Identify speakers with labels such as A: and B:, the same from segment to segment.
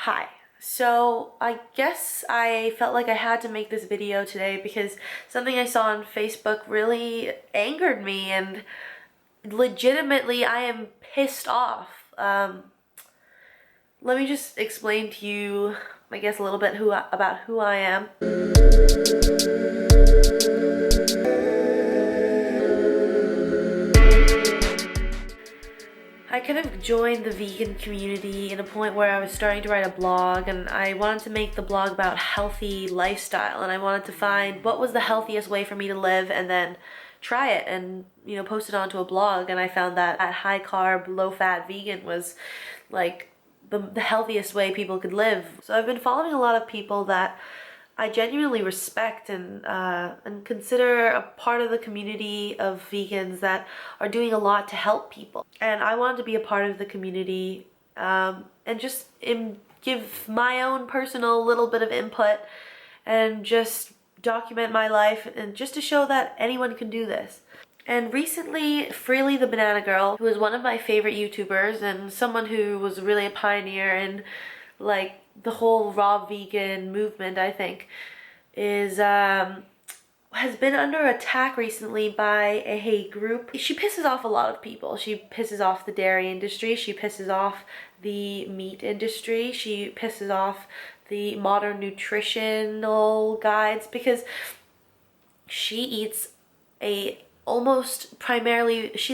A: Hi. So I guess I felt like I had to make this video today because something I saw on Facebook really angered me, and legitimately I am pissed off. Let me just explain to you, I guess, a little bit about who I am. I kind of joined the vegan community in a point where I was starting to write a blog, and I wanted to make the blog about healthy lifestyle, and I wanted to find what was the healthiest way for me to live and then try it and, post it onto a blog. And I found that high carb, low fat vegan was like the healthiest way people could live. So I've been following a lot of people that I genuinely respect and consider a part of the community of vegans that are doing a lot to help people. And I wanted to be a part of the community and just give my own personal little bit of input and just document my life, and just to show that anyone can do this. And recently, Freelee the banana girl, who is one of my favorite YouTubers and someone who was really a pioneer in like the whole raw vegan movement, I think, has been under attack recently by a group. She pisses off a lot of people. She pisses off the dairy industry. She pisses off the meat industry. She pisses off the modern nutritional guides because she eats she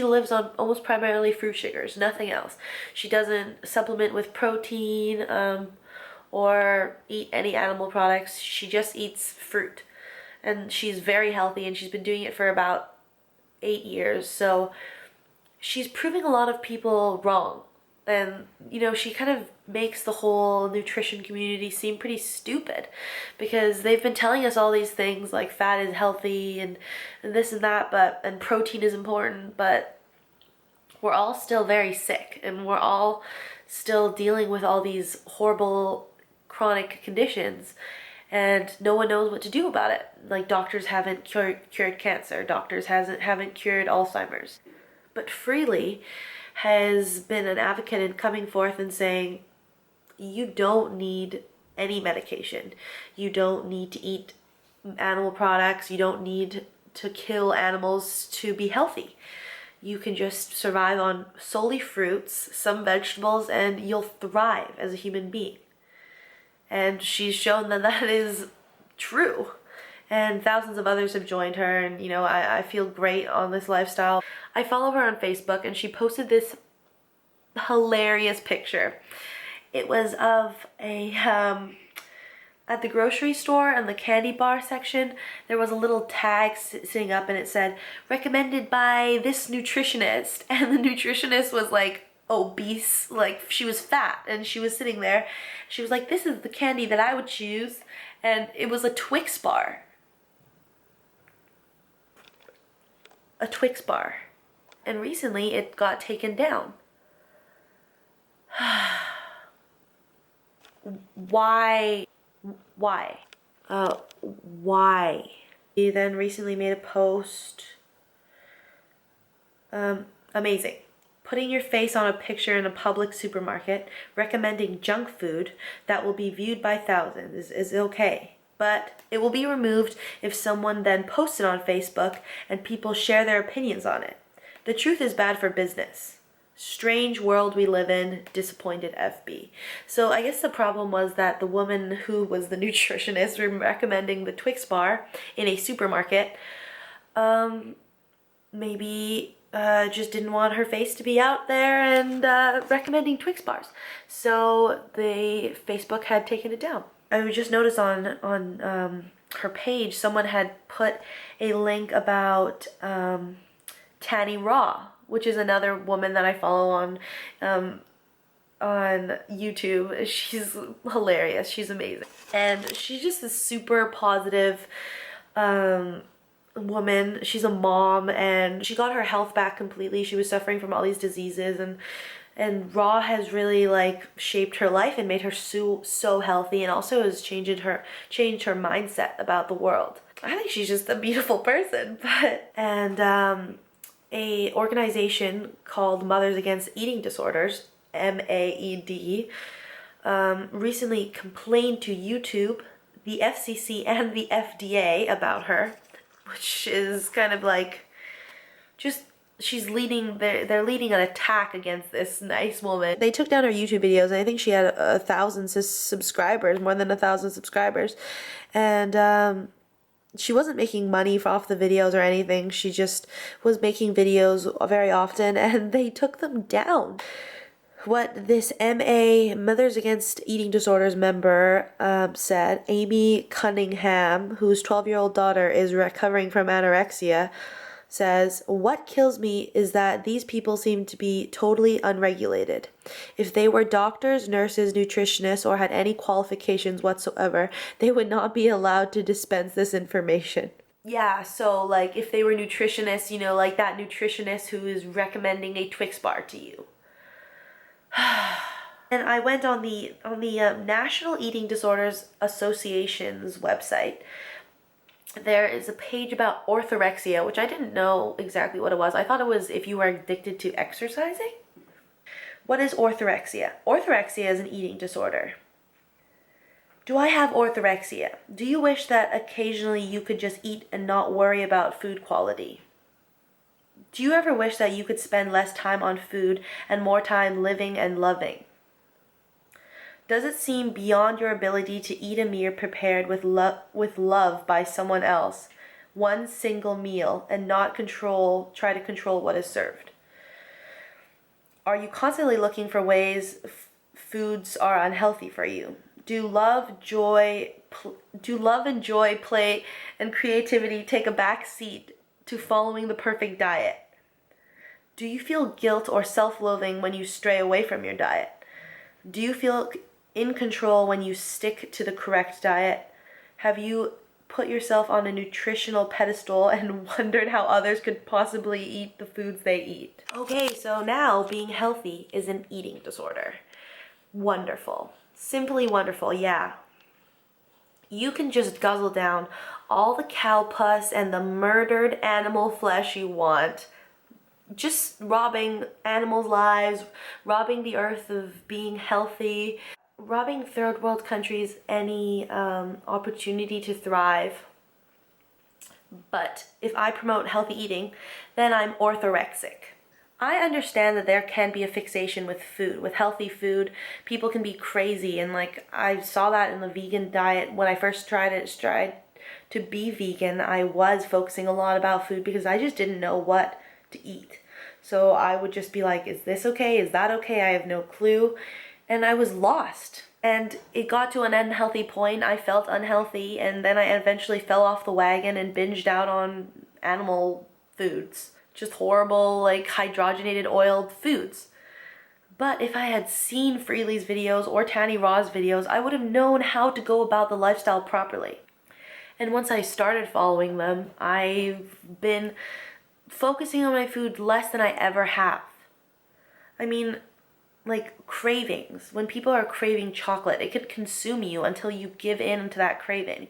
A: lives on almost primarily fruit sugars, nothing else. She doesn't supplement with protein or eat any animal products. She just eats fruit. And she's very healthy, and she's been doing it for about 8 years. So she's proving a lot of people wrong. And, she kind of makes the whole nutrition community seem pretty stupid, because they've been telling us all these things like fat is healthy and this and that, and protein is important, but we're all still very sick, and we're all still dealing with all these horrible chronic conditions, and no one knows what to do about it. Like, doctors haven't cured cancer, doctors haven't cured Alzheimer's. But Freelee has been an advocate in coming forth and saying, you don't need any medication. You don't need to eat animal products. You don't need to kill animals to be healthy. You can just survive on solely fruits, some vegetables, and you'll thrive as a human being. And she's shown that that is true. And thousands of others have joined her, and I feel great on this lifestyle. I follow her on Facebook, and she posted this hilarious picture. It was of at the grocery store in the candy bar section, there was a little tag sitting up, and it said, recommended by this nutritionist. And the nutritionist was like obese, like she was fat, and she was sitting there. She was like, this is the candy that I would choose. And it was a Twix bar. A Twix bar. And recently it got taken down. Why? Why? Why? He then recently made a post. Amazing. Putting your face on a picture in a public supermarket recommending junk food that will be viewed by thousands is okay. But it will be removed if someone then posts it on Facebook and people share their opinions on it. The truth is bad for business. Strange world we live in, disappointed FB. So I guess the problem was that the woman who was the nutritionist recommending the Twix bar in a supermarket maybe just didn't want her face to be out there and recommending Twix bars. So the Facebook had taken it down. I just noticed on her page, someone had put a link about TANNYRAW, which is another woman that I follow on YouTube. She's hilarious. She's amazing. And she's just a super positive woman. She's a mom, and she got her health back completely. She was suffering from all these diseases, and raw has really like shaped her life and made her so healthy, and also has changed her mindset about the world. I think she's just a beautiful person. A organization called Mothers Against Eating Disorders, MAED, recently complained to YouTube, the FCC, and the FDA about her, which is kind of like just they're leading an attack against this nice woman. They took down her YouTube videos, and I think she had 1,000 subscribers, more than 1,000 subscribers, and she wasn't making money off the videos or anything. She just was making videos very often, and they took them down. What this Mothers Against Eating Disorders member said, Amy Cunningham, whose 12-year-old daughter is recovering from anorexia, says, "What kills me is that these people seem to be totally unregulated. If they were doctors, nurses, nutritionists, or had any qualifications whatsoever, they would not be allowed to dispense this information." Yeah, so like if they were nutritionists, you know, like that nutritionist who is recommending a Twix bar to you. And I went on the National Eating Disorders Association's website. There is a page about orthorexia, which I didn't know exactly what it was. I thought it was if you were addicted to exercising. What is orthorexia? Orthorexia is an eating disorder. Do I have orthorexia? Do you wish that occasionally you could just eat and not worry about food quality? Do you ever wish that you could spend less time on food and more time living and loving? Does it seem beyond your ability to eat a meal prepared with love by someone else, one single meal, and not try to control what is served? Are you constantly looking for ways foods are unhealthy for you? Do love and joy, play, and creativity take a back seat to following the perfect diet? Do you feel guilt or self-loathing when you stray away from your diet? Do you feel in control when you stick to the correct diet? Have you put yourself on a nutritional pedestal and wondered how others could possibly eat the foods they eat? Okay, so now being healthy is an eating disorder. Wonderful. Simply wonderful, yeah. You can just guzzle down all the cow pus and the murdered animal flesh you want, just robbing animals' lives, robbing the earth of being healthy, robbing third world countries any opportunity to thrive. But if I promote healthy eating, then I'm orthorexic. I understand that there can be a fixation with food, with healthy food. People can be crazy, and like I saw that in the vegan diet when I first tried to be vegan. I was focusing a lot about food because I just didn't know what to eat. So I would just be like, is this okay? Is that okay? I have no clue. And I was lost. And it got to an unhealthy point. I felt unhealthy, and then I eventually fell off the wagon and binged out on animal foods. Just horrible, like hydrogenated oiled foods. But if I had seen Freelee's videos or TANNYRAW's videos, I would have known how to go about the lifestyle properly. And once I started following them, I've been focusing on my food less than I ever have. I mean, like cravings. When people are craving chocolate, it could consume you until you give in to that craving.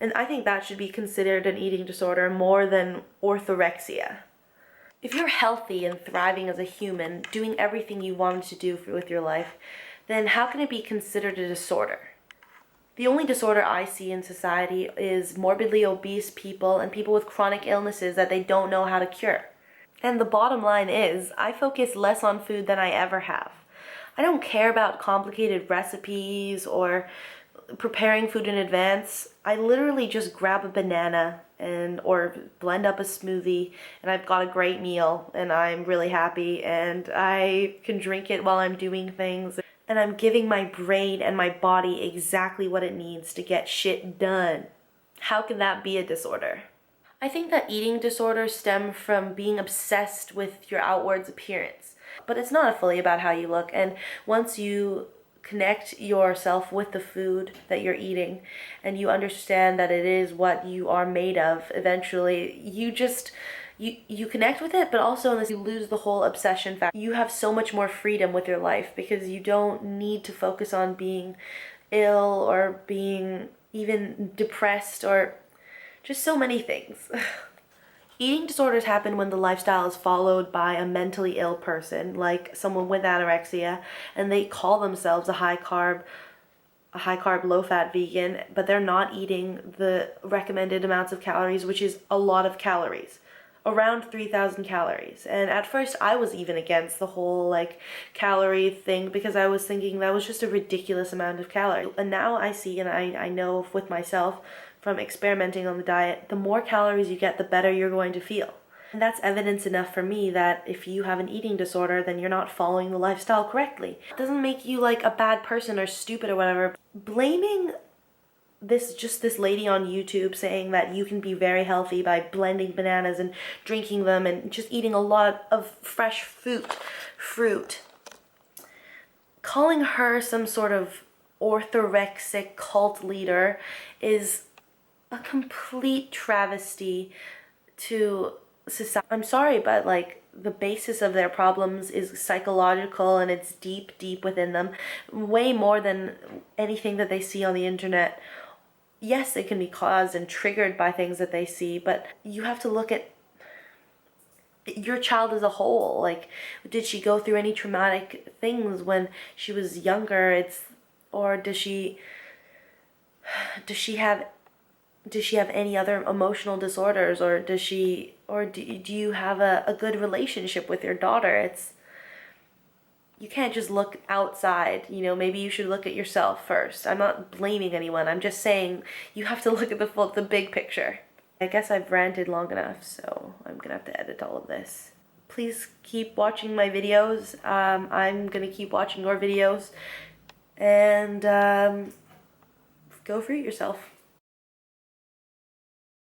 A: And I think that should be considered an eating disorder more than orthorexia. If you're healthy and thriving as a human, doing everything you wanted to do with your life, then how can it be considered a disorder? The only disorder I see in society is morbidly obese people and people with chronic illnesses that they don't know how to cure. And the bottom line is, I focus less on food than I ever have. I don't care about complicated recipes or preparing food in advance. I literally just grab a banana or blend up a smoothie, and I've got a great meal, and I'm really happy, and I can drink it while I'm doing things, and I'm giving my brain and my body exactly what it needs to get shit done. How can that be a disorder? I think that eating disorders stem from being obsessed with your outwards appearance, but it's not fully about how you look, and once you connect yourself with the food that you're eating and you understand that it is what you are made of, eventually you connect with it, but also unless you lose the whole obsession factor, you have so much more freedom with your life because you don't need to focus on being ill or being even depressed or just so many things. Eating disorders happen when the lifestyle is followed by a mentally ill person, like someone with anorexia, and they call themselves a high carb, low fat vegan, but they're not eating the recommended amounts of calories, which is a lot of calories, around 3,000 calories. And at first I was even against the whole like calorie thing, because I was thinking that was just a ridiculous amount of calories. And now I see, and I know with myself from experimenting on the diet, the more calories you get, the better you're going to feel. And that's evidence enough for me that if you have an eating disorder, then you're not following the lifestyle correctly. It doesn't make you like a bad person or stupid or whatever. Blaming this lady on YouTube saying that you can be very healthy by blending bananas and drinking them and just eating a lot of fresh fruit. Calling her some sort of orthorexic cult leader is a complete travesty to society. I'm sorry, but like the basis of their problems is psychological, and it's deep within them, way more than anything that they see on the internet. Yes, it can be caused and triggered by things that they see, but you have to look at your child as a whole. Like, did she go through any traumatic things when she was younger? Or does she have any other emotional disorders, or do you have a good relationship with your daughter? You can't just look outside, maybe you should look at yourself first. I'm not blaming anyone, I'm just saying you have to look at the big picture. I guess I've ranted long enough, so I'm gonna have to edit all of this. Please keep watching my videos. I'm gonna keep watching your videos, and go fruit yourself.